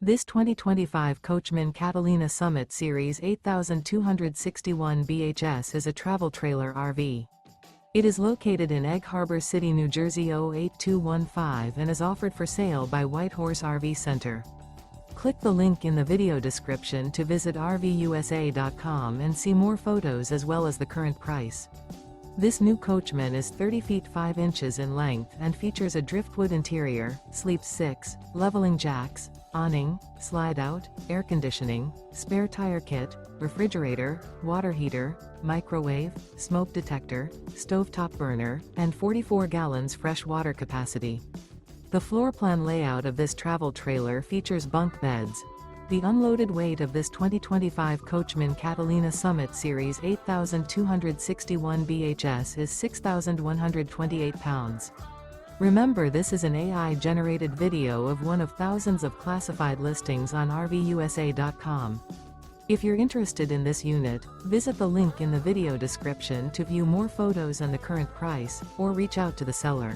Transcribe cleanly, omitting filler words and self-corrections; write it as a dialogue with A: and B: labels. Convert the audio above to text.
A: This 2025 Coachmen Catalina Summit Series 8261 BHS is a travel trailer RV. It is located in Egg Harbor City, New Jersey 08215 and is offered for sale by Whitehorse RV Center. Click the link in the video description to visit RVUSA.com and see more photos as well as the current price. This new Coachmen is 30 feet 5 inches in length and features a driftwood interior, sleeps 6, leveling jacks, awning, slide-out, air conditioning, spare tire kit, refrigerator, water heater, microwave, smoke detector, stovetop burner, and 44 gallons fresh water capacity. The floor plan layout of this travel trailer features bunk beds. The unloaded weight of this 2025 Coachmen Catalina Summit Series 8261 BHS is 6,128 pounds. Remember, this is an AI-generated video of one of thousands of classified listings on RVUSA.com. If you're interested in this unit, visit the link in the video description to view more photos and the current price, or reach out to the seller.